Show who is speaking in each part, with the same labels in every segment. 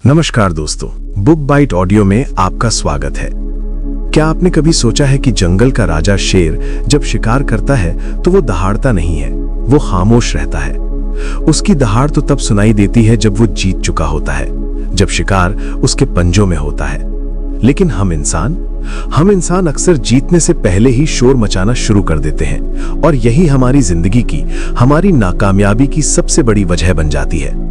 Speaker 1: नमस्कार दोस्तों, book bite audio में आपका स्वागत है। क्या आपने कभी सोचा है कि जंगल का राजा शेर जब शिकार करता है तो वो दहाड़ता नहीं है, वो खामोश रहता है। उसकी दहाड़ तो तब सुनाई देती है जब वो जीत चुका होता है, जब शिकार उसके पंजों में होता है। लेकिन हम इंसान अक्सर जीतने से पहले ही शोर मचाना शुरू कर देते हैं, और यही हमारी जिंदगी की, हमारी नाकामयाबी की सबसे बड़ी वजह बन जाती है।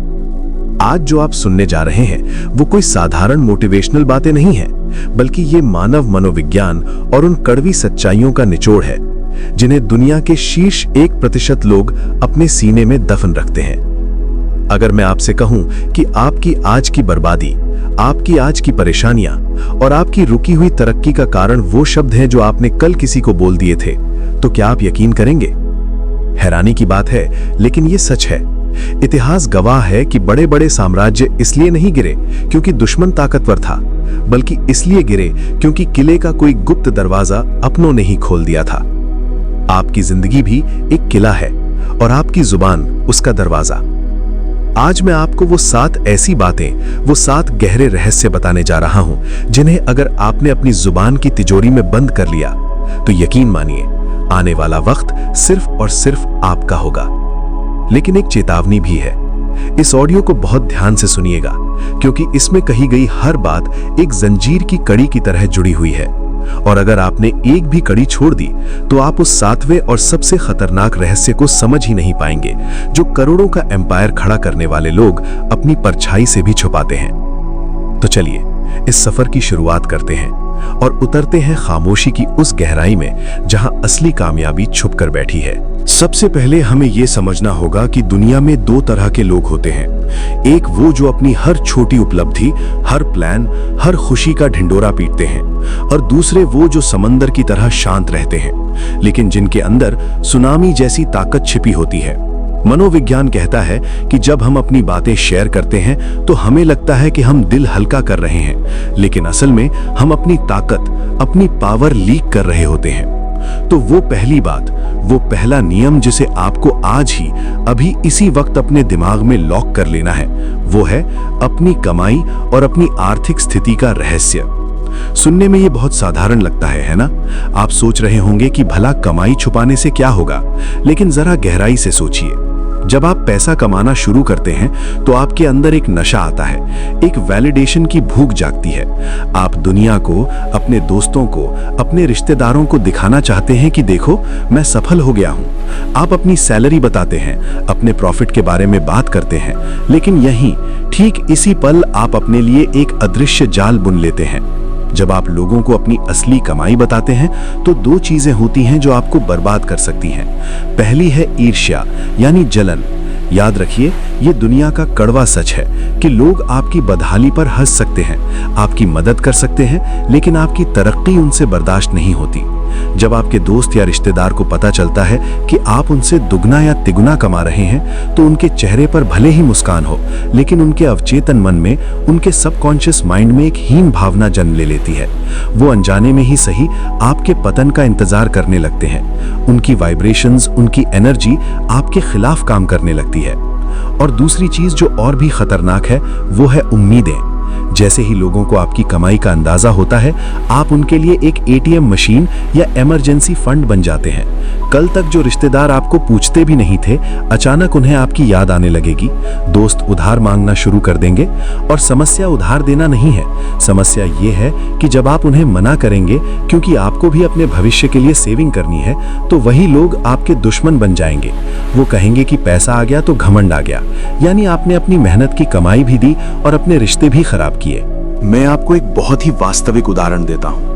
Speaker 1: आज जो आप सुनने जा रहे हैं वो कोई साधारण मोटिवेशनल बातें नहीं हैं, बल्कि ये मानव मनोविज्ञान और उन कड़वी सच्चाइयों का निचोड़ है जिन्हें दुनिया के शीर्ष 1% लोग अपने सीने में दफन रखते हैं। अगर मैं आपसे कहूं कि आपकी आज की बर्बादी, आपकी आज की परेशानियां और आपकी रुकी हुई तरक्की का कारण वो शब्द हैं जो आपने कल किसी को बोल दिए थे, तो क्या आप यकीन करेंगे? हैरानी की बात है, लेकिन ये सच है। इतिहास गवाह है कि बड़े बड़े साम्राज्य इसलिए नहीं गिरे क्योंकि दुश्मन ताकतवर था, बल्कि इसलिए गिरे क्योंकि किले का कोई गुप्त दरवाजा अपनों ने ही खोल दिया था। आपकी जिंदगी भी एक किला है और आपकी जुबान उसका दरवाजा। आज मैं आपको वो 7 ऐसी बातें, वो 7 गहरे रहस्य बताने जा रहा हूं जिन्हें अगर आपने अपनी जुबान की तिजोरी में बंद कर लिया तो यकीन मानिए, आने वाला वक्त सिर्फ और सिर्फ आपका होगा। लेकिन एक चेतावनी भी है। इस ऑडियो को बहुत ध्यान से सुनिएगा, क्योंकि इसमें कही गई हर बात एक जंजीर की कड़ी की तरह जुड़ी हुई है, और अगर आपने एक भी कड़ी छोड़ दी तो आप उस 7वें और सबसे खतरनाक रहस्य को समझ ही नहीं पाएंगे, जो करोड़ों का एम्पायर खड़ा करने वाले लोग अपनी परछाई से भी छुपाते हैं। तो चलिए इस सफर की शुरुआत करते हैं और उतरते हैं खामोशी की उस गहराई में जहां असली कामयाबी छुपकर बैठी है। सबसे पहले हमें यह समझना होगा कि दुनिया में 2 तरह के लोग होते हैं। एक वो जो अपनी हर छोटी उपलब्धि, हर प्लान, हर खुशी का ढिंडोरा पीटते हैं, और दूसरे वो जो समंदर की तरह शांत रहते हैं, लेकिन जिनके अंदर सुनामी जैसी ताकत छिपी होती है। मनोविज्ञान कहता है कि जब हम अपनी बातें शेयर करते हैं तो हमें लगता है कि हम दिल हल्का कर रहे हैं, लेकिन असल में हम अपनी ताकत, अपनी पावर लीक कर रहे होते हैं। तो वो पहली बात, वो पहला नियम जिसे आपको आज ही, अभी इसी वक्त अपने दिमाग में लॉक कर लेना है, वो है अपनी कमाई और अपनी आर्थिक स्थिति का रहस्य। सुनने में ये बहुत साधारण लगता है ना? आप सोच रहे होंगे कि भला कमाई छुपाने से क्या होगा, लेकिन जरा गहराई से सोचिए। जब आप पैसा कमाना शुरू करते हैं तो आपके अंदर एक नशा आता है, एक वैलिडेशन की भूख जागती है। आप दुनिया को, अपने दोस्तों को, अपने रिश्तेदारों को दिखाना चाहते हैं कि देखो मैं सफल हो गया हूं। आप अपनी सैलरी बताते हैं, अपने प्रॉफिट के बारे में बात करते हैं, लेकिन यहीं ठीक इसी पल आप अपने लिए एक अदृश्य जाल बुन लेते हैं। जब आप लोगों को अपनी असली कमाई बताते हैं तो 2 चीजें होती हैं जो आपको बर्बाद कर सकती हैं। पहली है ईर्ष्या, यानी जलन। याद रखिए, ये दुनिया का कड़वा सच है कि लोग आपकी बदहाली पर हंस सकते हैं, आपकी मदद कर सकते हैं, लेकिन आपकी तरक्की उनसे बर्दाश्त नहीं होती। जब आपके दोस्त या रिश्तेदार को पता चलता है कि आप उनसे दुगना या तिगुना कमा रहे हैं, तो उनके चेहरे पर भले ही मुस्कान हो, लेकिन उनके अवचेतन मन में, उनके सबकॉन्शियस माइंड में एक हीन भावना जन्म ले लेती है। वो अनजाने में ही सही आपके पतन का इंतजार करने लगते हैं। उनकी वाइब्रेशंस, उनकी एनर्जी आपके खिलाफ काम करने लगती है। और दूसरी चीज जो और भी खतरनाक है, वो है उम्मीदें। जैसे ही लोगों को आपकी कमाई का अंदाजा होता है, आप उनके लिए एक एटीएम मशीन या इमरजेंसी फंड बन जाते हैं। कल तक जो रिश्तेदार आपको पूछते भी नहीं थे, अचानक उन्हें आपकी याद आने लगेगी। दोस्त उधार मांगना शुरू कर देंगे, और समस्या उधार देना नहीं है। समस्या ये है कि जब आप उन्हें मना करेंगे क्योंकि आपको भी अपने भविष्य के लिए सेविंग करनी है, तो वही लोग आपके दुश्मन बन जाएंगे। वो कहेंगे कि पैसा आ गया तो घमंड आ गया, यानी आपने अपनी मेहनत की कमाई भी दी और अपने रिश्ते भी खराब किए।
Speaker 2: मैं आपको एक बहुत ही वास्तविक उदाहरण देता हूं।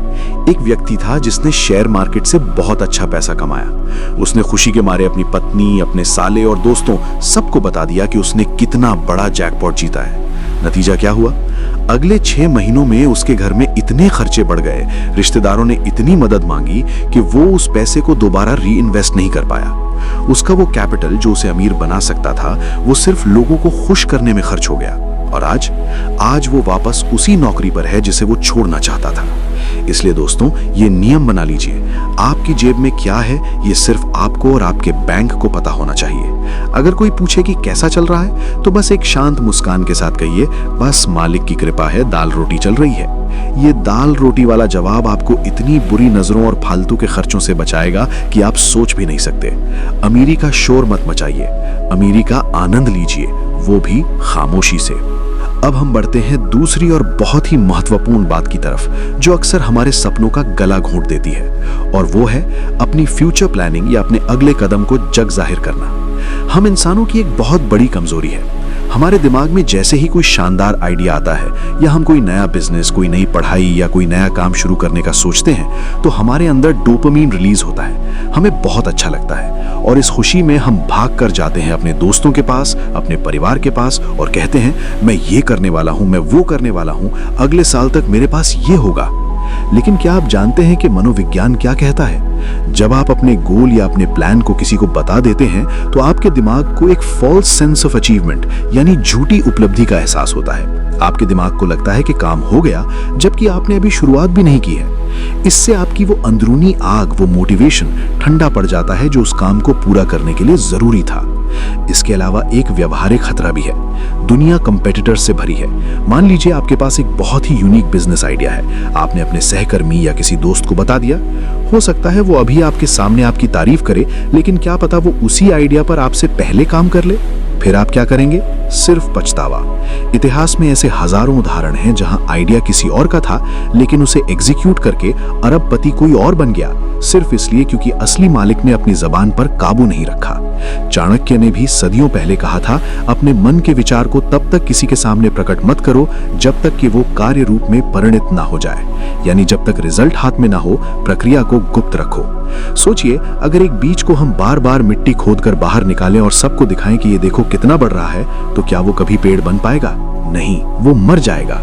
Speaker 2: एक व्यक्ति था जिसने शेयर मार्केट से बहुत अच्छा पैसा कमाया। उसने खुशी के मारे अपनी पत्नी, अपने साले और दोस्तों सबको बता दिया कि उसने कितना बड़ा जैकपॉट जीता है। नतीजा क्या हुआ? अगले 6 महीनों में उसके घर में इतने खर्चे बढ़ गए, रिश्तेदारों ने इतनी मदद मांगी कि वो उस पैसे को दोबारा री इन्वेस्ट नहीं कर पाया। उसका वो कैपिटल जो उसे अमीर बना सकता था, वो सिर्फ लोगों को खुश करने में खर्च हो गया। और आज वो वापस उसी नौकरी पर है जिसे वो छोड़ना चाहता था। इसलिए दोस्तों, ये नियम बना लीजिए, आपकी जेब में क्या है ये सिर्फ आपको और आपके बैंक को पता होना चाहिए। अगर कोई पूछे कि कैसा चल रहा है, तो बस एक शांत मुस्कान के साथ कहिए, बस मालिक की कृपा है, दाल रोटी चल रही है। ये दाल रोटी वाला जवाब आपको इतनी बुरी नजरों और फालतू के खर्चों से बचाएगा कि आप सोच भी नहीं सकते। अमीरी का शोर मत मचाइए, अमीरी का आनंद लीजिए, वो भी खामोशी से। अब हम बढ़ते हैं दूसरी और बहुत ही महत्वपूर्ण बात की तरफ, जो अक्सर हमारे सपनों का गला घोंट देती है, और वो है अपनी फ्यूचर प्लानिंग या अपने अगले कदम को जग जाहिर करना। हम इंसानों की एक बहुत बड़ी कमजोरी है, हमारे दिमाग में जैसे ही कोई शानदार आइडिया आता है या हम कोई नया बिजनेस, कोई नई पढ़ाई या कोई नया काम शुरू करने का सोचते हैं, तो हमारे अंदर डोपामीन रिलीज होता है, हमें बहुत अच्छा लगता है, और इस खुशी में हम भाग कर जाते हैं अपने दोस्तों के पास, अपने परिवार के पास, और कहते हैं मैं ये करने वाला हूं, मैं वो करने वाला हूं, अगले साल तक मेरे पास ये होगा। लेकिन क्या आप जानते हैं कि मनोविज्ञान क्या कहता है? जब आप अपने गोल या अपने प्लान को किसी को बता देते हैं, तो आपके दिमाग को एक फॉल्स सेंस ऑफ अचीवमेंट यानी झूठी उपलब्धि का एहसास होता है। आपके दिमाग को लगता है कि काम हो गया, जबकि आपने अभी शुरुआत भी नहीं की है। इससे आपकी वो अंदरूनी आग, वो मोटिवेशन ठंडा पड़ जाता है जो उस काम को पूरा करने के लिए जरूरी था। इसके अलावा एक व्यवहारिक खतरा भी है। दुनिया कंपेटिटर्स से भरी है। मान लीजिए आपके पास एक बहुत ही यूनिक बिजनेस आइडिया है, आपने अपने सहकर्मी या किसी दोस्त को बता दिया। हो सकता है वो अभी आपके सामने आपकी तारीफ करे, लेकिन क्या पता वो उसी आइडिया पर आपसे पहले काम कर ले। फिर आप क्या करेंगे? सिर्फ पछतावा। इतिहास में ऐसे हजारों उदाहरण हैं जहां आइडिया किसी और का था, लेकिन उसे एग्जीक्यूट करके अरबपति कोई और बन गया, सिर्फ इसलिए क्योंकि असली मालिक ने अपनी जबान पर काबू नहीं रखा। चाणक्य ने भी सदियों पहले कहा था, अपने मन के विचार को तब तक किसी के सामने प्रकट मत करो जब तक कि वो कार्य रूप में परिणत ना हो जाए, यानी जब तक रिजल्ट हाथ में ना हो, प्रक्रिया को गुप्त रखो। सोचिए, अगर एक बीज को हम बार बार मिट्टी खोदकर बाहर निकालें और सबको दिखाएं कि ये देखो कितना बढ़ रहा है, तो क्या वो कभी पेड़ बन पाएगा? नहीं, वो मर जाएगा।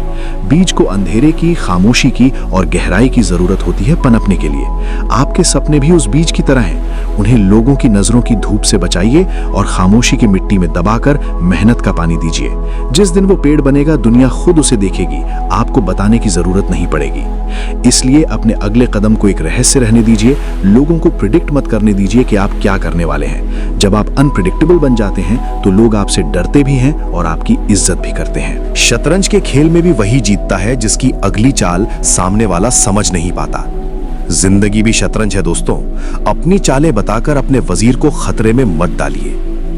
Speaker 2: बीज को अंधेरे की, खामोशी की और गहराई की जरूरत होती है पनपने के लिए। आपके सपने भी उस बीज की तरह हैं। उन्हें लोगों की नजरों की धूप से बचाइए और खामोशी की मिट्टी में दबाकर मेहनत का पानी दीजिए। जिस दिन वो पेड़ बनेगा, दुनिया खुद उसे देखेगी, आपको बताने की जरूरत नहीं पड़ेगी। इसलिए अपने अगले कदम को एक रहस्य रहने दीजिए। लोगों को प्रिडिक्ट मत करने दीजिए कि आप क्या करने वाले हैं। जब आप अनप्रिडिक्टेबल बन जाते हैं, तो लोग आपसे डरते भी हैं और आपकी इज्जत भी करते हैं।
Speaker 1: शतरंज के खेल में भी वही जीतता है जिसकी अगली चाल सामने वाला समझ नहीं पाता। जिंदगी भी शतरंज है दोस्तों। अपनी चालें बताकर अपने वजीर को खतरे में मत डालिए।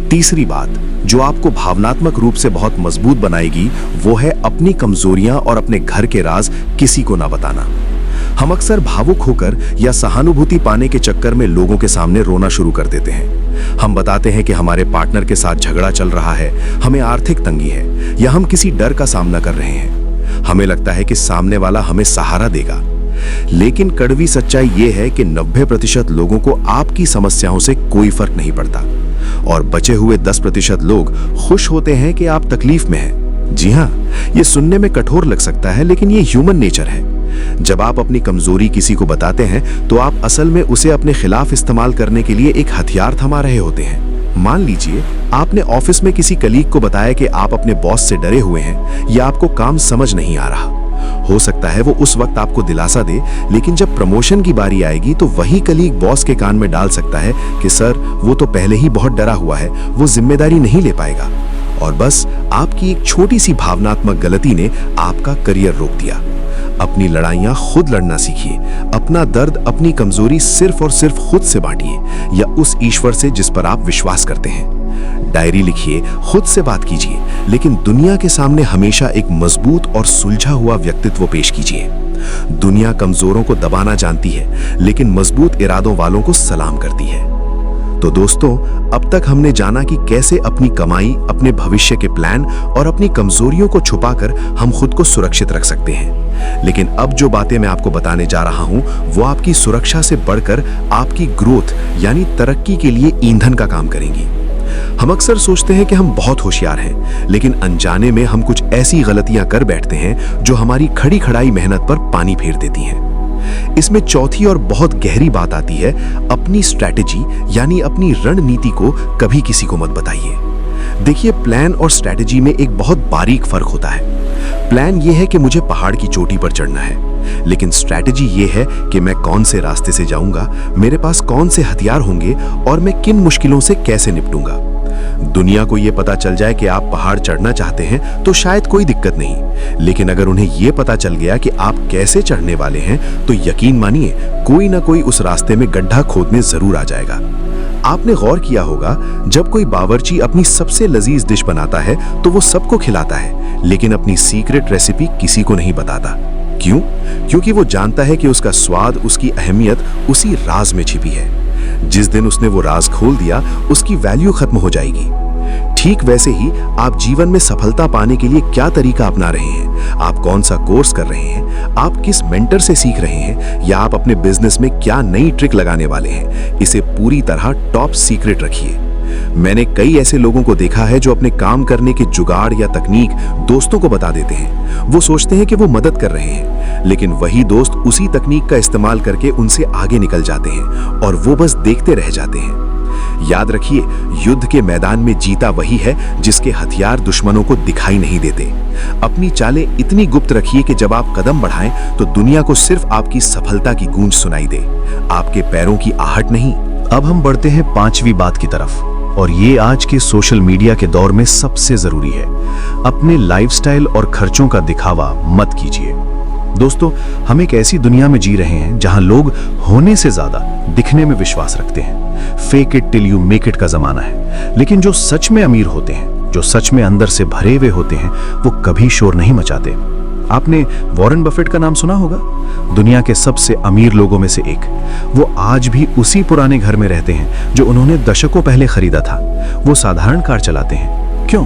Speaker 1: तीसरी बात जो आपको भावनात्मक रूप से बहुत मजबूत बनाएगी, वो है अपनी कमजोरियां और अपने घर के राज किसी को ना बताना। हम अक्सर भावुक होकर या सहानुभूति पाने के चक्कर में लोगों के सामने रोना शुरू कर देते हैं। हम बताते हैं कि हमारे पार्टनर के साथ झगड़ा चल रहा है, हमें आर्थिक तंगी है, या हम किसी डर का सामना कर रहे हैं। हमें लगता है कि सामने वाला हमें सहारा देगा, लेकिन कड़वी सच्चाई ये है कि 90% लोगों को आपकी समस्याओं से कोई फर्क नहीं पड़ता, और बचे हुए 10% लोग खुश होते हैं कि आप तकलीफ में हैं। जी हाँ, ये सुनने में कठोर लग सकता है, लेकिन ये ह्यूमन नेचर है। जब आप अपनी कमजोरी किसी को बताते हैं, तो आप असल में उसे अपने खिलाफ इस्तेमाल करने के लिए एक हथियार थमा रहे होते हैं। मान लीजिए आपने ऑफिस में किसी कलीग को बताया कि आप अपने बॉस से डरे हुए हैं या आपको काम समझ नहीं आ रहा। हो सकता है वो उस वक्त आपको दिलासा दे, लेकिन जब प्रमोशन की बारी आएगी तो वही कलीग बॉस के कान में डाल सकता है कि सर, वो तो पहले ही बहुत डरा हुआ है, वो जिम्मेदारी नहीं ले पाएगा। और बस आपकी एक छोटी सी भावनात्मक गलती ने आपका करियर रोक दिया। अपनी लड़ाइयां खुद लड़ना सीखिए। अपना दर्द, अपनी कमजोरी सिर्फ और सिर्फ खुद से बांटिए, या उस ईश्वर से जिस पर आप विश्वास करते हैं। डायरी लिखिए, खुद से बात कीजिए, लेकिन दुनिया के सामने हमेशा एक मजबूत और सुलझा हुआ व्यक्तित्व पेश कीजिए। दुनिया कमजोरों को दबाना जानती है, लेकिन मजबूत इरादों वालों को सलाम करती है। तो दोस्तों, अब तक हमने जाना कि कैसे अपनी कमाई, अपने भविष्य के प्लान और अपनी कमजोरियों को छुपाकर हम खुद को सुरक्षित रख सकते हैं। लेकिन अब जो बातें मैं आपको बताने जा रहा हूं, वो आपकी सुरक्षा से बढ़कर आपकी ग्रोथ यानी तरक्की के लिए ईंधन का काम करेंगी। हम अक्सर सोचते हैं कि हम बहुत होशियार हैं, लेकिन अनजाने में हम कुछ ऐसी गलतियां कर बैठते हैं जो हमारी खड़ी खड़ाई मेहनत पर पानी फेर देती हैं। इसमें चौथी और बहुत गहरी बात आती है, अपनी स्ट्रैटेजी यानी अपनी रणनीति को कभी किसी को मत बताइए। देखिए, प्लान और स्ट्रैटेजी में एक बहुत बारीक फर्क होता है।
Speaker 2: प्लान ये है कि मुझे पहाड़ की चोटी पर चढ़ना है, लेकिन स्ट्रैटेजी ये है कि मैं कौन से रास्ते से जाऊंगा, मेरे पास कौन से हथियार होंगे और मैं किन मुश्किलों से कैसे निपटूंगा। दुनिया को यह पता चल जाए कि आप पहाड़ चढ़ना चाहते हैं तो शायद कोई दिक्कत नहीं, लेकिन अगर उन्हें यह पता चल गया कि आप कैसे चढ़ने वाले हैं तो यकीन मानिए कोई ना कोई उस रास्ते में गड्ढा खोदने जरूर आ जाएगा। आपने गौर किया होगा, जब कोई बावर्ची अपनी सबसे लजीज डिश बनाता है तो वो सबको खिलाता है, लेकिन अपनी सीक्रेट रेसिपी किसी को नहीं बताता। क्यों? क्योंकि वो जानता है कि उसका स्वाद, उसकी अहमियत उसी राज में छिपी है। जिस दिन उसने वो राज खोल दिया, उसकी वैल्यू खत्म हो जाएगी। ठीक वैसे ही आप जीवन में सफलता पाने के लिए क्या तरीका अपना रहे हैं, आप कौन सा कोर्स कर रहे हैं, आप किस मेंटर से सीख रहे हैं, या आप अपने बिजनेस में क्या नई ट्रिक लगाने वाले हैं, इसे पूरी तरह टॉप सीक्रेट रखिए। मैंने कई ऐसे लोगों को देखा है जो अपने काम करने के जुगाड़ या तकनीक दोस्तों को बता देते हैं। वो सोचते हैं कि वो मदद कर रहे हैं, लेकिन वही दोस्त उसी तकनीक का इस्तेमाल करके उनसे आगे निकल जाते हैं और वो बस देखते रह जाते हैं। याद रखिए, युद्ध के मैदान में जीता वही है जिसके हथियार दुश्मनों को दिखाई नहीं देते। अपनी चालें इतनी गुप्त रखिए कि जब आप कदम बढ़ाएं तो दुनिया को सिर्फ आपकी सफलता की गूंज सुनाई दे, आपके पैरों की आहट नहीं।
Speaker 1: अब हम बढ़ते हैं 5वीं बात की तरफ, और ये आज के सोशल मीडिया के दौर में सबसे जरूरी है। अपने लाइफस्टाइल और खर्चों का दिखावा मत कीजिए। दोस्तों, हम एक ऐसी दुनिया में जी रहे हैं जहां लोग होने से ज्यादा दिखने में विश्वास रखते हैं। Fake it till you make it का जमाना है, लेकिन जो सच में अमीर होते हैं, जो सच में अंदर से भरे हुए होते हैं, वो कभी शोर नहीं मचाते। आपने वॉरेन बफेट का नाम सुना होगा, दुनिया के सबसे अमीर लोगों में से एक। वो आज भी उसी पुराने घर में रहते हैं जो उन्होंने दशकों पहले खरीदा था। वो साधारण कार चलाते हैं। क्यों?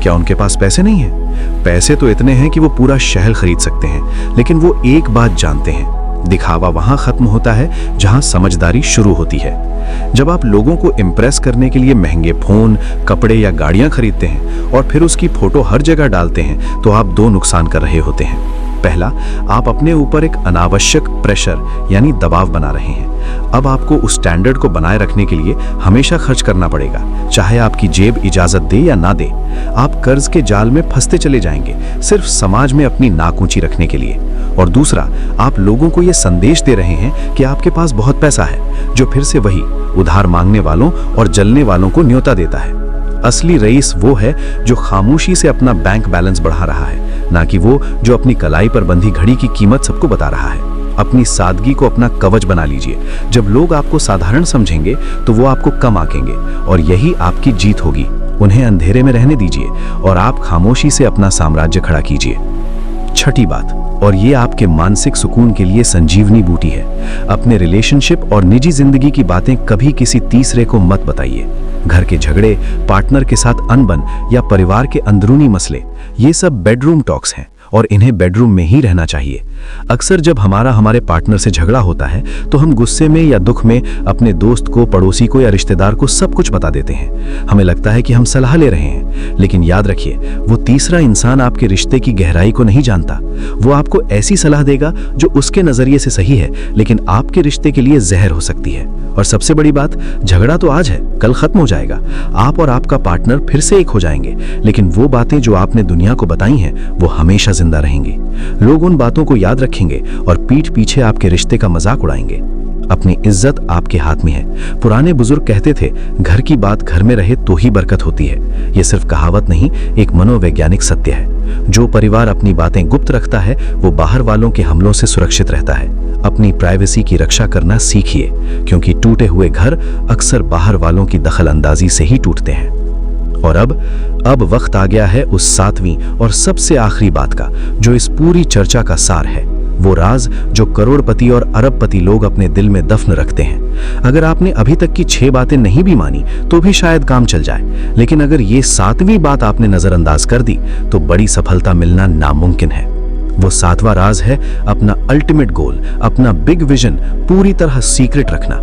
Speaker 1: क्या उनके पास पैसे नहीं हैं? पैसे तो इतने हैं कि वो पूरा शहर खरीद सकते हैं, लेकिन वो एक बात जानते हैं, दिखावा वहां खत्म होता है जहां समझदारी शुरू होती है। जब आप लोगों को इम्प्रेस करने के लिए महंगे फोन, कपड़े या गाड़ियां खरीदते हैं और फिर उसकी फोटो हर जगह डालते हैं, तो आप 2 नुकसान कर रहे होते हैं। पहला, आप अपने ऊपर एक अनावश्यक प्रेशर यानी दबाव बना रहे हैं। अब आपको उस स्टैंडर्ड को बनाए रखने के लिए हमेशा खर्च करना पड़ेगा, चाहे आपकी जेब इजाजत दे या ना दे। आप कर्ज के जाल में फंसते चले जाएंगे, सिर्फ समाज में अपनी नाक ऊंची रखने के लिए। और दूसरा, आप लोगों को यह संदेश दे रहे हैं कि आपके पास बहुत पैसा है, जो फिर से वही उधार मांगने वालों और जलने वालों को न्योता देता है। असली रईस वो है जो खामोशी से अपना बैंक बैलेंस बढ़ा रहा है, ना कि वो जो अपनी कलाई पर बंधी घड़ी की कीमत सबको बता रहा है। अपनी सादगी को अपना कवच बना लीजिए। जब लोग आपको साधारण समझेंगे तो वो आपको कम आंकेंगे, और यही आपकी जीत होगी। उन्हें अंधेरे में रहने दीजिए और आप खामोशी से अपना साम्राज्य खड़ा कीजिए। 6ठी बात, और ये आपके मानसिक सुकून के लिए संजीवनी बूटी है। अपने रिलेशनशिप और निजी जिंदगी की बातें कभी किसी तीसरे को मत बताइए। घर के झगड़े, पार्टनर के साथ अनबन या परिवार के अंदरूनी मसले, ये सब बेडरूम टॉक्स हैं और इन्हें बेडरूम में ही रहना चाहिए। अक्सर जब हमारे पार्टनर से झगड़ा होता है तो हम गुस्से में या दुख में अपने दोस्त को, पड़ोसी को या रिश्तेदार को सब कुछ बता देते हैं। हमें लगता है कि हम सलाह ले रहे हैं, लेकिन याद रखिए, वो तीसरा इंसान आपके रिश्ते की गहराई को नहीं जानता। वो आपको ऐसी सलाह देगा जो उसके नजरिए से सही है, लेकिन आपके रिश्ते के लिए जहर हो सकती है। और सबसे बड़ी बात, झगड़ा तो आज है, कल खत्म हो जाएगा। आप और आपका पार्टनर फिर से एक हो जाएंगे, लेकिन वो बातें जो आपने दुनिया को बताई हैं, वो हमेशा जिंदा रहेंगी। लोग उन बातों को याद रखेंगे और पीठ पीछे आपके रिश्ते का मजाक उड़ाएंगे। अपनी इज्जत आपके हाथ में है। पुराने बुजुर्ग कहते थे, घर की बात घर में रहे तो ही बरकत होती है। ये सिर्फ कहावत नहीं, एक मनोवैज्ञानिक सत्य है। जो परिवार अपनी बातें गुप्त रखता है, वो बाहर वालों के हमलों से सुरक्षित रहता है। अपनी प्राइवेसी की रक्षा करना सीखिए, क्योंकि टूटे हुए घर अक्सर बाहर वालों की दखल अंदाजी से ही टूटते हैं। और अब वक्त आ गया है उस 7वीं और सबसे आखिरी बात का, जो इस पूरी चर्चा का सार है। वो राज जो करोड़पति और अरबपति लोग अपने दिल में दफन रखते हैं। अगर आपने अभी तक की 6 बातें नहीं भी मानी तो भी शायद काम चल जाए, लेकिन अगर ये 7वीं बात आपने नजरअंदाज कर दी तो बड़ी सफलता मिलना नामुमकिन है। वो 7वां राज है अपना अल्टीमेट गोल, अपना बिग विजन पूरी तरह सीक्रेट रखना।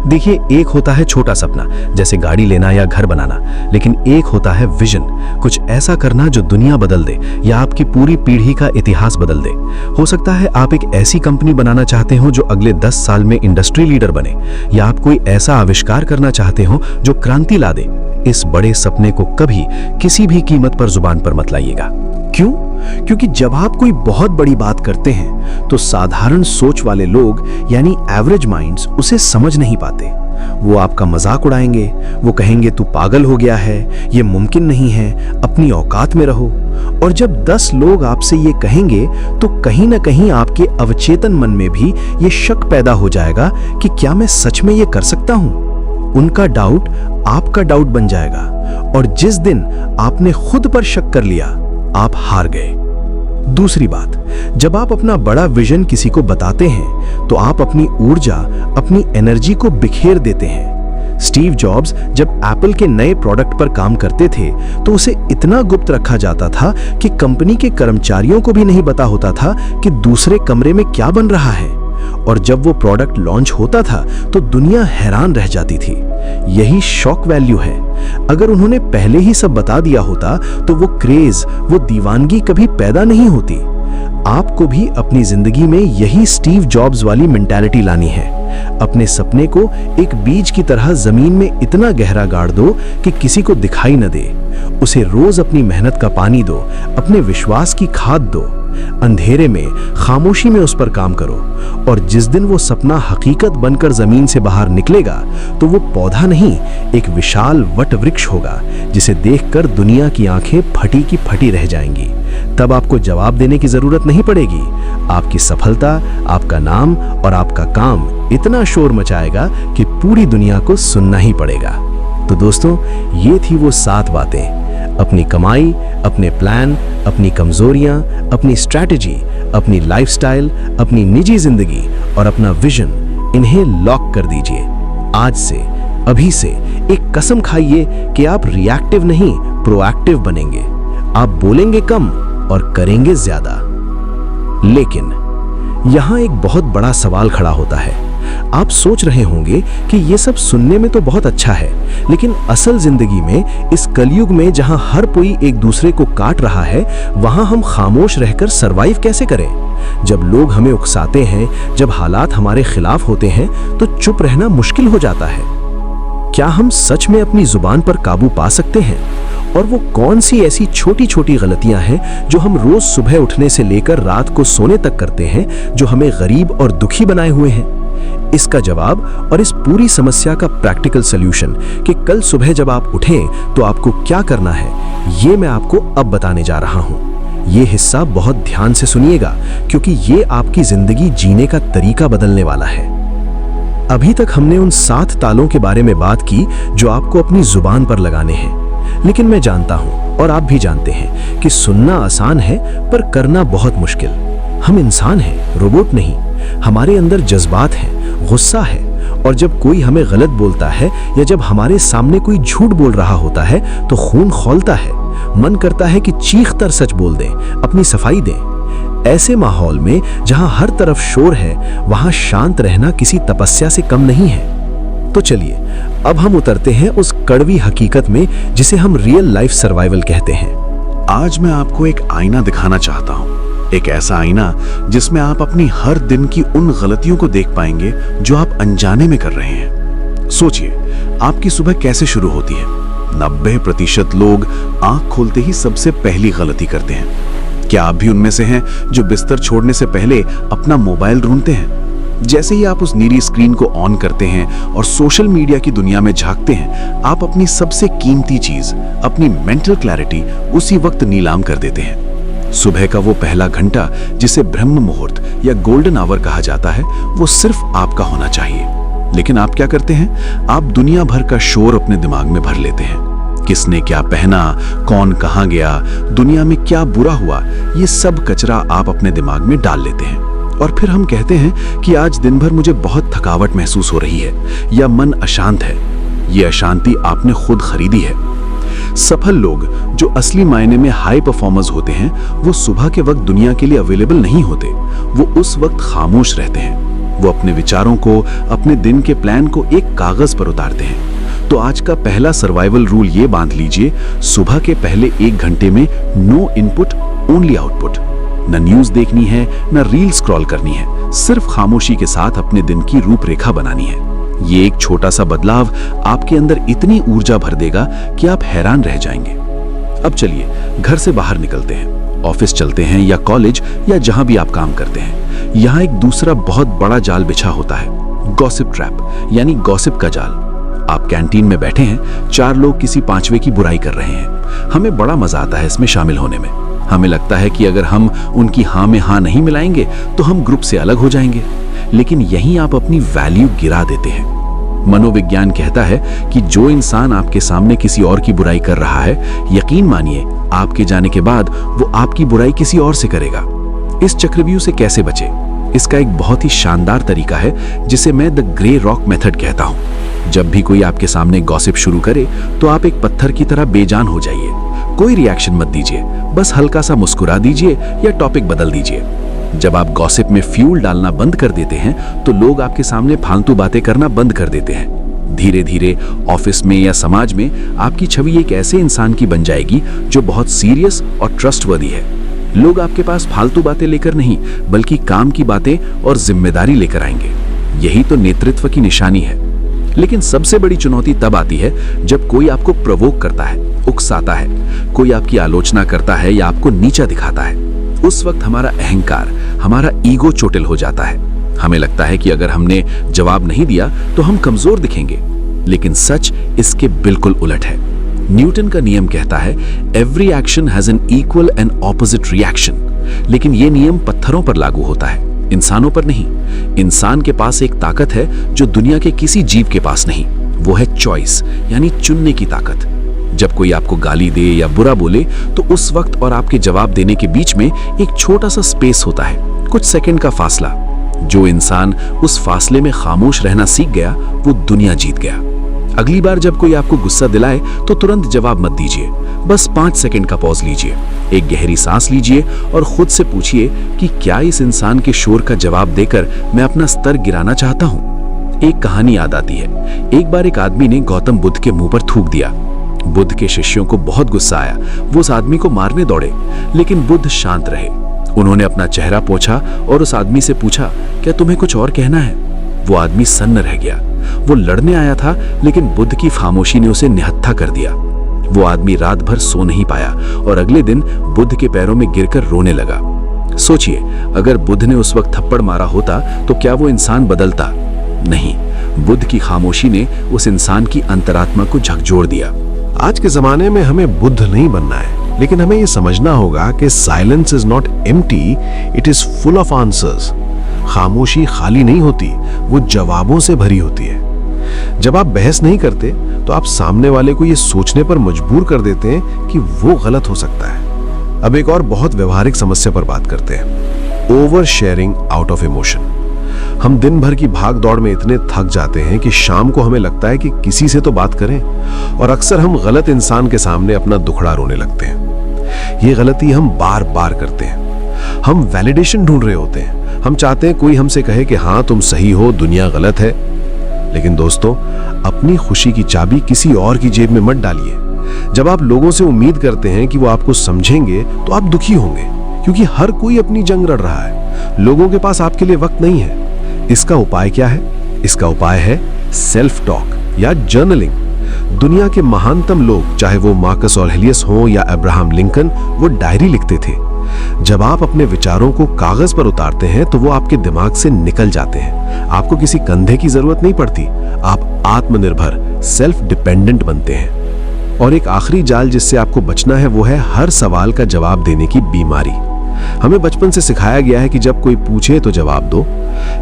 Speaker 1: देखिए, एक होता है छोटा सपना, जैसे गाड़ी लेना या घर बनाना, लेकिन एक होता है विजन, कुछ ऐसा करना जो दुनिया बदल दे या आपकी पूरी पीढ़ी का इतिहास बदल दे। हो सकता है आप एक ऐसी कंपनी बनाना चाहते हो जो अगले 10 साल में इंडस्ट्री लीडर बने, या आप कोई ऐसा आविष्कार करना चाहते हो जो क्रांति ला दे। इस बड़े सपने को कभी किसी भी कीमत पर जुबान पर मत लाइएगा। क्यों? क्योंकि जब आप कोई बहुत बड़ी बात करते हैं तो साधारण सोच वाले लोग यानी एवरेज माइंड्स उसे समझ नहीं पाते। वो आपका मजाक उड़ाएंगे, वो कहेंगे तू पागल हो गया है, ये मुमकिन नहीं है, अपनी औकात में रहो। और जब 10 लोग आपसे ये कहेंगे तो कहीं ना कहीं आपके अवचेतन मन में भी ये शक पैदा हो जाएगा कि क्या मैं सच में ये कर सकता हूँ। उनका डाउट आपका डाउट बन जाएगा और जिस दिन आपने खुद पर शक कर लिया, आप हार गए। दूसरी बात, जब आप अपना बड़ा विजन किसी को बताते हैं तो आप अपनी ऊर्जा, अपनी एनर्जी को बिखेर देते हैं। स्टीव जॉब्स जब एप्पल के नए प्रोडक्ट पर काम करते थे तो उसे इतना गुप्त रखा जाता था कि कंपनी के कर्मचारियों को भी नहीं पता होता था कि दूसरे कमरे में क्या बन रहा है। और जब वो प्रोडक्ट लॉन्च होता था तो दुनिया हैरान रह जाती थी। यही शॉक वैल्यू है। अगर उन्होंने पहले ही सब बता दिया होता तो वो क्रेज, वो दीवानगी कभी पैदा नहीं होती। आपको भी अपनी जिंदगी में यही स्टीव जॉब्स वाली मेंटालिटी लानी है। अपने सपने को एक बीज की तरह जमीन में इतना गहरा गाड़ दो कि किसी को दिखाई न दे। उसे रोज अपनी मेहनत का पानी दो, अपने विश्वास की खाद दो। अंधेरे में, खामोशी में उस पर काम करो और जिस दिन वो सपना हकीकत बनकर जमीन से बाहर निकलेगा तो वो पौधा नहीं, एक विशाल वट वृक्ष होगा जिसे देखकर दुनिया की आंखें फटी की फटी रह जाएंगी। तब आपको जवाब देने की जरूरत नहीं पड़ेगी। आपकी सफलता, आपका नाम और आपका काम इतना शोर मचाएगा कि पूरी दुनिया को सुनना ही पड़ेगा। तो दोस्तों, ये थी वो 7 बातें। अपनी कमाई, अपने प्लान, अपनी कमजोरियां, अपनी स्ट्रैटेजी, अपनी लाइफस्टाइल, अपनी निजी जिंदगी और अपना विजन, इन्हें लॉक कर दीजिए। आज से, अभी से एक कसम खाइए कि आप रिएक्टिव नहीं, प्रोएक्टिव बनेंगे। आप बोलेंगे कम और करेंगे ज्यादा। लेकिन यहां एक बहुत बड़ा सवाल खड़ा होता है। आप सोच रहे होंगे कि ये सब सुनने में तो बहुत अच्छा है, लेकिन असल जिंदगी में, इस कलयुग में जहां हर कोई एक दूसरे को काट रहा है, वहां हम खामोश रहकर सरवाइव कैसे करें? जब लोग हमें उकसाते हैं, जब हालात हमारे खिलाफ होते हैं, तो चुप रहना मुश्किल हो जाता है। क्या हम सच में अपनी जुबान पर काबू पा सकते हैं? और वो कौन सी ऐसी छोटी छोटी गलतियां हैं जो हम रोज सुबह उठने से लेकर रात को सोने तक करते हैं, जो हमें गरीब और दुखी बनाए हुए हैं? इसका जवाब और इस पूरी समस्या का प्रैक्टिकल सॉल्यूशन कि कल सुबह जब आप उठें तो आपको क्या करना है, ये मैं आपको अब बताने जा रहा हूं। ये हिस्सा बहुत ध्यान से सुनिएगा क्योंकि ये आपकी जिंदगी जीने का तरीका बदलने वाला है। अभी तक हमने उन 7 तालों के बारे में बात की जो आपको अपनी जुबान पर लगाने हैं, लेकिन मैं जानता हूं और आप भी जानते हैं कि सुनना आसान है पर करना बहुत मुश्किल। हम इंसान हैं, रोबोट नहीं। हमारे अंदर जज्बात हैं, गुस्सा है, और जब कोई हमें गलत बोलता है या जब हमारे सामने कोई झूठ बोल रहा होता है तो खून खौलता है। मन करता है कि चीख कर सच बोल दें, अपनी सफाई दें। ऐसे माहौल में जहां हर तरफ शोर है, वहां शांत रहना किसी तपस्या से कम नहीं है। तो चलिए अब हम उतरते हैं उस कड़वी हकीकत में जिसे हम रियल लाइफ सर्वाइवल कहते हैं।
Speaker 2: आज मैं आपको एक आईना दिखाना चाहता हूं, एक ऐसा आईना जिसमें आप अपनी हर दिन की उन गलतियों को देख पाएंगे जो आप अनजाने में कर रहे हैं। सोचिए, आपकी सुबह कैसे शुरू होती है? 90% लोग आंख खोलते ही सबसे पहली गलती करते हैं। क्या आप भी उनमें से हैं जो बिस्तर छोड़ने से पहले अपना मोबाइल ढूंढते हैं? जैसे ही आप उस नीली स्क्रीन को ऑन करते हैं और सोशल मीडिया की दुनिया में झांकते हैं, आप अपनी सबसे कीमती चीज, अपनी मेंटल क्लैरिटी उसी वक्त नीलाम कर देते हैं। सुबह का वो पहला घंटा जिसे ब्रह्म मुहूर्त या गोल्डन आवर कहा जाता है, वो सिर्फ आपका होना चाहिए। लेकिन आप क्या करते हैं? आप दुनिया भर का शोर अपने दिमाग में भर लेते हैं। किसने क्या पहना, कौन कहां गया, दुनिया में क्या बुरा हुआ, ये सब कचरा आप अपने दिमाग में डाल लेते हैं। और फिर हम कहते हैं कि आज दिन भर मुझे बहुत थकावट महसूस हो रही है या मन अशांत है। ये अशांति आपने खुद खरीदी है। सफल लोग जो असली मायने में हाई परफॉर्मर्स होते हैं, वो सुबह के वक्त दुनिया के लिए अवेलेबल नहीं होते। वो उस वक्त खामोश रहते हैं। वो अपने विचारों को, अपने दिन के प्लान को एक कागज पर उतारते हैं। तो आज का पहला सर्वाइवल रूल ये बांध लीजिए, सुबह के पहले 1 घंटे में नो इनपुट, ओनली आउटपुट। न न्यूज देखनी है, न रील स्क्रॉल करनी है, सिर्फ खामोशी के साथ अपने दिन की रूपरेखा बनानी है। ये एक छोटा सा बदलाव आपके अंदर इतनी ऊर्जा भर देगा कि आप हैरान रह जाएंगे। अब चलिए घर से बाहर निकलते हैं ऑफिस चलते हैं या कॉलेज या जहां भी आप काम करते हैं, यहाँ एक दूसरा बहुत बड़ा जाल बिछा होता है, गॉसिप ट्रैप यानी गॉसिप का जाल। आप कैंटीन में बैठे हैं, 4 लोग किसी 5वें की बुराई कर रहे हैं। हमें बड़ा मजा आता है इसमें शामिल होने में। हमें लगता है कि अगर हम उनकी हाँ में हाँ नहीं मिलाएंगे तो हम ग्रुप से अलग हो जाएंगे, लेकिन यहीं आप अपनी वैल्यू गिरा देते हैं। मनोविज्ञान कहता है कि जो इंसान आपके सामने किसी और की बुराई कर रहा है, यकीन मानिए आपके जाने के बाद वो आपकी बुराई किसी और से करेगा। इस चक्रव्यूह से कैसे बचे? इसका एक बहुत ही शानदार तरीका है जिसे मैं द ग्रे रॉक मेथड कहता हूं। जब भी कोई आपके सामने गॉसिप शुरू करे तो आप एक पत्थर की तरह बेजान हो जाइए। कोई रिएक्शन मत दीजिए, बस हल्का सा मुस्कुरा दीजिए या टॉपिक बदल दीजिए। जब आप गॉसिप में फ्यूल डालना बंद कर देते हैं तो लोग आपके सामने फालतू बातें करना बंद कर देते हैं। धीरे धीरे ऑफिस में या समाज में आपकी छवि एक ऐसे इंसान की बन जाएगी जो बहुत सीरियस और ट्रस्टवर्दी है। लोग आपके पास फालतू बातें लेकर नहीं, बल्कि काम की बातें और जिम्मेदारी लेकर आएंगे। यही तो नेतृत्व की निशानी है। लेकिन सबसे बड़ी चुनौती तब आती है जब कोई आपको प्रवोक करता है, उकसाता है, कोई आपकी आलोचना करता है या आपको नीचा दिखाता है। उस वक्त हमारा अहंकार, हमारा ईगो चोटिल हो जाता है। हमें लगता है कि अगर हमने जवाब नहीं दिया तो हम कमजोर दिखेंगे, लेकिन सच इसके बिल्कुल उलट है। न्यूटन का नियम कहता है every action has an equal and opposite reaction, लेकिन यह नियम पत्थरों पर लागू होता है, इंसानों पर नहीं। इंसान के पास एक ताकत है जो दुनिया के किसी जीव के पास नहीं, वो है चॉइस यानी चुनने की ताकत। जब कोई आपको गाली दे या बुरा बोले तो उस वक्त और आपके जवाब देने के बीच में एक छोटा सा स्पेस होता है, कुछ सेकंड का फासला। जो इंसान उस फासले में खामोश रहना सीख गया वो दुनिया जीत गया। अगली बार जब कोई आपको गुस्सा दिलाए तो तुरंत जवाब मत दीजिए, बस 5 सेकंड का पॉज लीजिए, एक गहरी सांस लीजिए और खुद से पूछिए कि क्या इस इंसान के शोर का जवाब देकर मैं अपना स्तर गिराना चाहता हूं। एक कहानी याद आती है। एक बार एक आदमी ने गौतम बुद्ध के मुंह पर थूक दिया। बुद्ध के शिष्यों को बहुत गुस्सा आया, वो उस आदमी को मारने दौड़े, लेकिन बुद्ध शांत रहे। उन्होंने अपना चेहरा पोंछा और उस आदमी से पूछा, क्या तुम्हें कुछ और कहना है? वो आदमी सन्न रह गया। वो लड़ने आया था, लेकिन बुद्ध की खामोशी ने उसे निहत्था कर दिया। वो आदमी रात भर सो नहीं पाया और अगले दिन बुद्ध के पैरों में गिरकर रोने लगा। सोचिए, अगर बुद्ध ने उस वक्त थप्पड़ मारा होता तो क्या वो इंसान बदलता? नहीं, बुद्ध की खामोशी ने उस इंसान की अंतरात्मा को झकझोर दिया।
Speaker 1: आज के जमाने में हमें बुद्ध नहीं बनना है, लेकिन हमें यह समझना होगा कि silence is not empty, it is full of answers. खामोशी खाली नहीं होती, वो जवाबों से भरी होती है। जब आप बहस नहीं करते तो आप सामने वाले को यह सोचने पर मजबूर कर देते हैं कि वो गलत हो सकता है। अब एक और बहुत व्यवहारिक समस्या पर बात करते हैं, over sharing out of emotion. हम दिन भर की भाग दौड़ में इतने थक जाते हैं कि शाम को हमें लगता है कि किसी से तो बात करें, और अक्सर हम गलत इंसान के सामने अपना दुखड़ा रोने लगते हैं। ये गलती हम बार बार करते हैं। हम वैलिडेशन ढूंढ रहे होते हैं, हम चाहते हैं कोई हमसे कहे कि हाँ तुम सही हो, दुनिया गलत है। लेकिन दोस्तों, अपनी खुशी की चाबी किसी और की जेब में मत डालिए। जब आप लोगों से उम्मीद करते हैं कि वो आपको समझेंगे तो आप दुखी होंगे, क्योंकि हर कोई अपनी जंग लड़ रहा है। लोगों के पास आपके लिए वक्त नहीं है। इसका उपाय क्या है? इसका उपाय है सेल्फ टॉक या जर्नलिंग। दुनिया के महानतम लोग, चाहे वो मार्कस ऑरेलियस हो या अब्राहम लिंकन, वो डायरी लिखते थे। जब आप अपने विचारों को कागज पर उतारते हैं तो वो आपके दिमाग से निकल जाते हैं। आपको किसी कंधे की जरूरत नहीं पड़ती, आप आत्मनिर्भर, सेल्फ डिपेंडेंट बनते हैं। और एक आखिरी जाल जिससे आपको बचना है वो है हर सवाल का जवाब देने की बीमारी। हमें बचपन से सिखाया गया है कि जब कोई पूछे तो जवाब दो,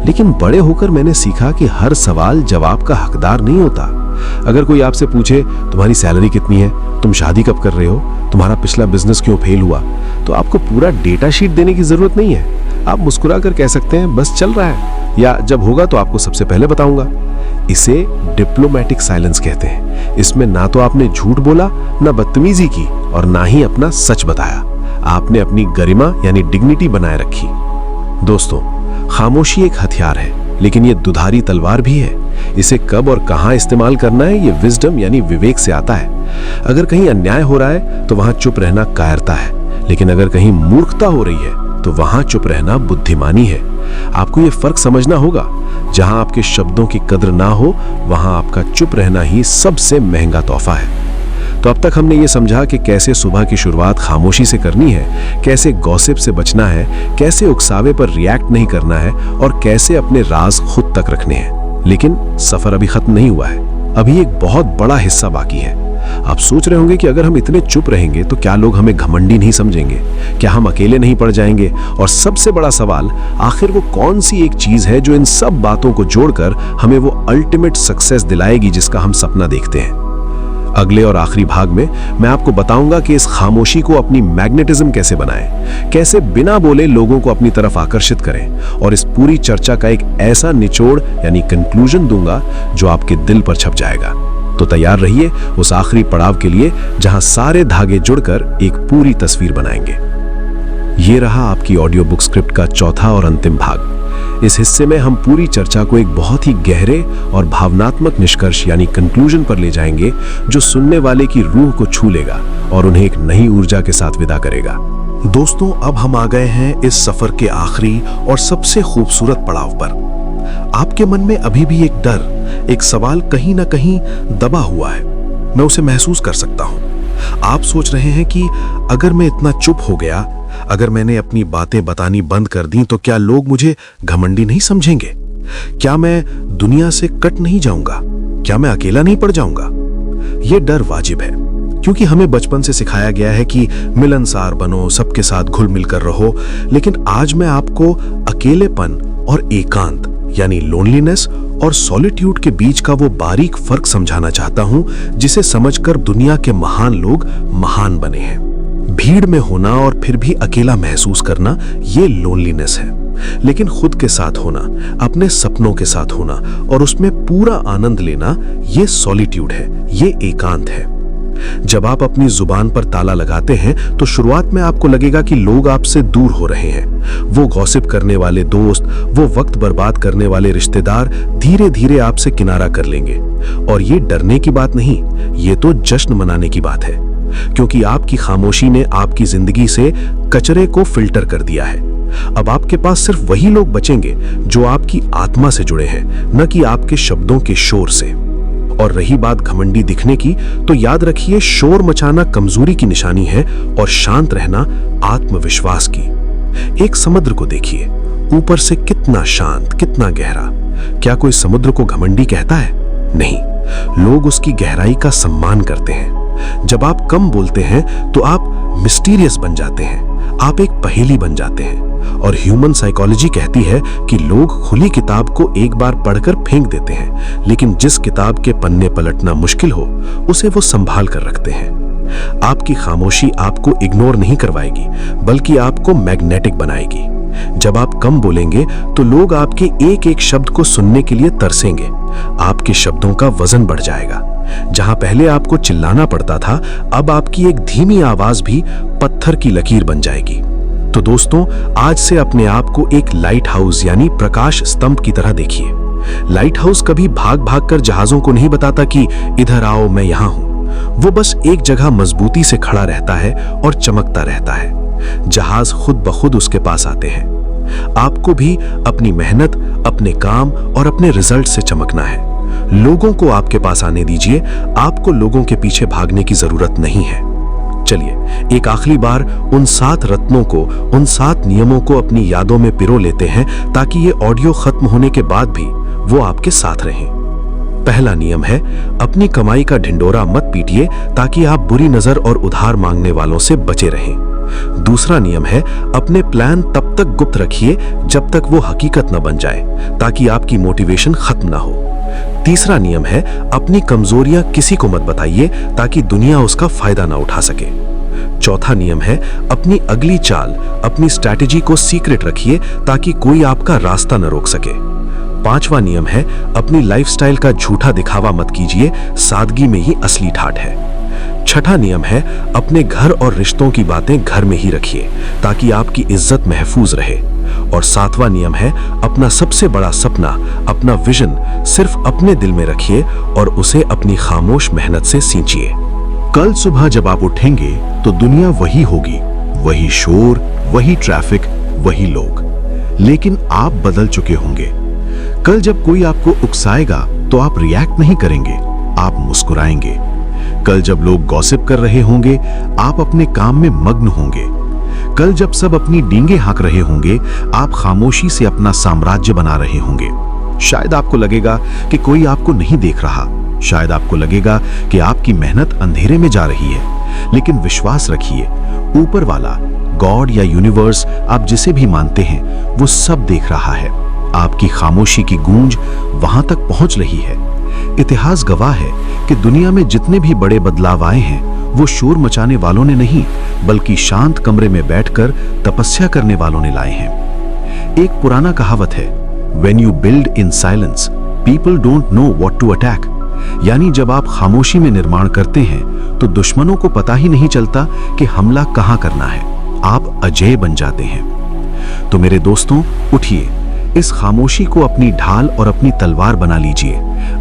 Speaker 1: लेकिन बड़े होकर मैंने सीखा कि हर सवाल जवाब का हकदार नहीं होता। अगर कोई आपसे पूछे तुम्हारी सैलरी कितनी है, तुम शादी कब कर रहे हो, तुम्हारा पिछला बिजनेस क्यों फेल हुआ, तो आपको पूरा डेटा शीट देने की जरूरत नहीं है। आप मुस्कुरा कर कह सकते हैं बस चल रहा है, या जब होगा तो आपको सबसे पहले बताऊंगा। इसे डिप्लोमेटिक साइलेंस कहते हैं। इसमें ना तो आपने झूठ बोला, ना बदतमीजी की, और ना ही अपना सच बताया। आपने अपनी गरिमा यानी डिग्निटी बनाए रखी। दोस्तों, खामोशी एक हथियार है, लेकिन ये दुधारी तलवार भी है। इसे कब और कहां इस्तेमाल करना है ये विजडम यानी विवेक से आता है। अगर कहीं अन्याय हो रहा है तो वहां चुप रहना कायरता है, लेकिन अगर कहीं मूर्खता हो रही है तो वहां चुप रहना बुद्धिमानी है। आपको ये फर्क समझना होगा। जहां आपके शब्दों की कद्र ना हो, वहां आपका चुप रहना ही सबसे महंगा तोहफा है। तो अब तक हमने ये समझा कि कैसे सुबह की शुरुआत खामोशी से करनी है, कैसे गॉसिप से बचना है, कैसे उकसावे पर रिएक्ट नहीं करना है और कैसे अपने राज खुद तक रखने हैं। लेकिन सफर अभी खत्म नहीं हुआ है, अभी एक बहुत बड़ा हिस्सा बाकी है। आप सोच रहे होंगे कि अगर हम इतने चुप रहेंगे तो क्या लोग हमें घमंडी नहीं समझेंगे, क्या हम अकेले नहीं पड़ जाएंगे? और सबसे बड़ा सवाल, आखिर वो कौन सी एक चीज है जो इन सब बातों को जोड़कर हमें वो अल्टीमेट सक्सेस दिलाएगी जिसका हम सपना देखते हैं? अगले और आखिरी भाग में मैं आपको बताऊंगा कि इस खामोशी को अपनी मैग्नेटिज्म कैसे बनाएं, कैसे बिना बोले लोगों को अपनी तरफ आकर्षित करें, और इस पूरी चर्चा का एक ऐसा निचोड़ यानी कंक्लूजन दूंगा जो आपके दिल पर छप जाएगा। तो तैयार रहिए उस आखिरी पड़ाव के लिए जहां सारे धागे जुड़कर एक पूरी तस्वीर बनाएंगे। ये रहा आपकी ऑडियो बुक स्क्रिप्ट का चौथा और अंतिम भाग। इस हिस्से में हम पूरी चर्चा को एक बहुत ही गहरे और भावनात्मक निष्कर्ष यानी कंक्लूजन पर ले जाएंगे जो सुनने वाले की रूह को छू लेगा और उन्हें एक नई ऊर्जा के साथ विदा करेगा।
Speaker 2: दोस्तों, अब हम आ गए हैं इस सफर के आखिरी और सबसे खूबसूरत पड़ाव पर। आपके मन में अभी भी एक डर, एक सवाल कहीं ना कहीं दबा हुआ है। मैं उसे महसूस कर सकता हूं। आप सोच रहे हैं कि अगर मैं इतना चुप हो गया, अगर मैंने अपनी बातें बतानी बंद कर दी, तो क्या लोग मुझे घमंडी नहीं समझेंगे? क्या मैं दुनिया से कट नहीं जाऊंगा? क्या मैं अकेला नहीं पड़ जाऊंगा? यह डर वाजिब है, क्योंकि हमें बचपन से सिखाया गया है कि मिलनसार बनो, सबके साथ घुल मिलकर रहो। लेकिन आज मैं आपको अकेलेपन और एकांत यानी लोनलीनेस और सॉलिट्यूड के बीच का वो बारीक फर्क समझाना चाहता हूं जिसे समझकर दुनिया के महान लोग महान बने हैं। भीड़ में होना और फिर भी अकेला महसूस करना, ये लोनलीनेस है। लेकिन खुद के साथ होना, अपने सपनों के साथ होना और उसमें पूरा आनंद लेना, ये सॉलिट्यूड है, ये एकांत है। जब आप अपनी जुबान पर ताला लगाते हैं तो शुरुआत में आपको लगेगा कि लोग आपसे दूर हो रहे हैं। वो गॉसिप करने वाले दोस्त, वो वक्त बर्बाद करने वाले रिश्तेदार धीरे धीरे आपसे किनारा कर लेंगे। और ये डरने की बात नहीं, ये तो जश्न मनाने की बात है, क्योंकि आपकी खामोशी ने आपकी जिंदगी से कचरे को फिल्टर कर दिया है। अब आपके पास सिर्फ वही लोग बचेंगे जो आपकी आत्मा से जुड़े हैं, न कि आपके शब्दों के शोर से। और रही बात घमंडी दिखने की, तो याद रखिए, शोर मचाना कमजोरी की निशानी है और शांत रहना आत्मविश्वास की। एक समुद्र को देखिए, ऊपर से कितना शांत, कितना गहरा। क्या कोई समुद्र को घमंडी कहता है? नहीं, लोग उसकी गहराई का सम्मान करते हैं। जब आप कम बोलते हैं तो आप मिस्टीरियस बन जाते हैं, आप एक पहेली बन जाते हैं। और ह्यूमन साइकोलॉजी कहती है कि लोग खुली किताब को एक बार पढ़कर फेंक देते हैं, लेकिन जिस किताब के पन्ने पलटना मुश्किल हो, उसे वो संभाल कर रखते हैं। आपकी खामोशी आपको इग्नोर नहीं करवाएगी, बल्कि आपको मैग्नेटिक बनाएगी। जब आप कम बोलेंगे तो लोग आपके एक एक शब्द को सुनने के लिए तरसेंगे। आपके शब्दों का वजन बढ़ जाएगा। जहां पहले आपको चिल्लाना पड़ता था, अब आपकी एक धीमी आवाज भी पत्थर की लकीर बन जाएगी। तो दोस्तों, आज से अपने आप को एक लाइट हाउस यानी प्रकाश स्तंभ की तरह देखिए। लाइट हाउस कभी भाग भाग कर जहाजों को नहीं बताता कि इधर आओ, मैं यहां हूं। वो बस एक जगह मजबूती से खड़ा रहता है और चमकता रहता है। जहाज खुद ब खुद उसके पास आते हैं। आपको भी अपनी मेहनत, अपने काम और अपने रिजल्ट से चमकना है। लोगों को आपके पास आने दीजिए, आपको लोगों के पीछे भागने की जरूरत नहीं है। चलिए एक आखिरी बार उन 7 रत्नों को, उन 7 नियमों को अपनी यादों में पिरो लेते हैं, ताकि ये ऑडियो खत्म होने के बाद भी वो आपके साथ रहें। पहला नियम है, अपनी कमाई का ढिंडोरा मत पीटिए, ताकि आप बुरी नजर और उधार मांगने वालों से बचे रहें। दूसरा नियम है, अपने प्लान तब तक गुप्त रखिए जब तक वो हकीकत न बन जाए, ताकि आपकी मोटिवेशन खत्म ना हो। तीसरा नियम है, अपनी कमजोरियां किसी को मत बताइए, ताकि दुनिया उसका फायदा ना उठा सके। चौथा नियम है, अपनी अगली चाल, अपनी स्ट्रैटेजी को सीक्रेट रखिए, ताकि कोई आपका रास्ता न रोक सके। पांचवा नियम है, अपनी लाइफस्टाइल का झूठा दिखावा मत कीजिए, सादगी में ही असली ठाठ है। छठा नियम है, अपने घर और रिश्तों की बातें घर में ही रखिए, ताकि आपकी इज्जत महफूज रहे। और सातवां नियम है, अपना सबसे बड़ा सपना, अपना विजन सिर्फ अपने दिल में रखिए और उसे अपनी खामोश मेहनत से सींचिए।
Speaker 1: कल सुबह जब आप उठेंगे तो दुनिया वही होगी, वही शोर, वही ट्रैफिक, वही लोग, लेकिन आप बदल चुके होंगे। कल जब कोई आपको उकसाएगा तो आप रिएक्ट नहीं करेंगे, आप मुस्कुराएंगे। कल जब लोग गॉसिप कर रहे होंगे, आप अपने काम में मग्न होंगे। कल जब सब अपनी डींगे हाँक रहे होंगे, आप खामोशी से अपना साम्राज्य बना रहे होंगे। शायद आपको लगेगा कि कोई आपको नहीं देख रहा, शायद आपको लगेगा कि आपकी मेहनत अंधेरे में जा रही है, लेकिन विश्वास रखिए, ऊपर वाला, गॉड या यूनिवर्स, आप जिसे भी मानते हैं, वो सब देख रहा है। आपकी खामोशी की गूंज वहां तक पहुंच रही है। इतिहास गवाह है कि दुनिया में जितने भी बड़े बदलाव आए हैं, वो शोर मचाने वालों ने नहीं, बल्कि शांत कमरे में बैठकर तपस्या करने वालों ने लाए हैं। एक पुराना कहावत है, When you build in silence, people don't know what to attack। यानी जब आप खामोशी में निर्माण करते हैं तो दुश्मनों को पता ही नहीं चलता कि हमला कहां करना है, आप अजेय बन जाते हैं। तो मेरे दोस्तों, उठिए, इस खामोशी को अपनी ढाल और अपनी तलवार बना लीजिए,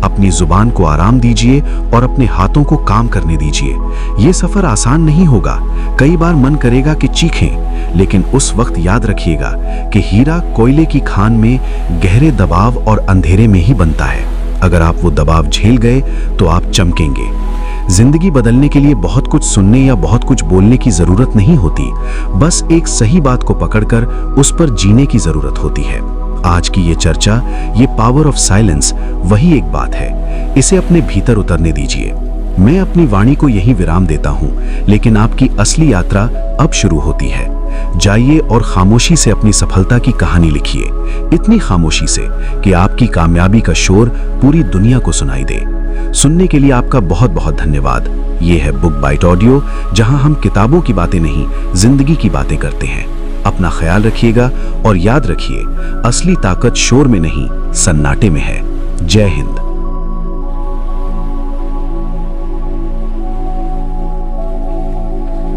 Speaker 1: अपनी जुबान को आराम दीजिए और अपने हाथों को काम करने दीजिए। ये सफर आसान नहीं होगा, कई बार मन करेगा कि चीखें, लेकिन उस वक्त याद रखिएगा कि हीरा कोयले की खान में गहरे दबाव और अंधेरे में ही बनता है। अगर आप वो दबाव झेल गए तो आप चमकेंगे। जिंदगी बदलने के लिए बहुत कुछ सुनने या बहुत कुछ बोलने की जरूरत नहीं होती, बस एक सही बात को पकड़कर उस पर जीने की जरूरत होती है। आज की ये चर्चा, ये पावर ऑफ साइलेंस, वही एक बात है। इसे अपने भीतर उतरने दीजिए। मैं अपनी वाणी को यहीं विराम देता हूं, लेकिन आपकी असली यात्रा अब शुरू होती है। जाइए और खामोशी से अपनी सफलता की कहानी लिखिए, इतनी खामोशी से कि आपकी कामयाबी का शोर पूरी दुनिया को सुनाई दे। सुनने के लिए आपका बहुत बहुत धन्यवाद। ये है बुक बाइट ऑडियो, जहां हम किताबों की बातें नहीं, जिंदगी की बातें करते हैं। अपना ख्याल रखिएगा और याद रखिए, असली ताकत शोर में नहीं, सन्नाटे में है। जय हिंद।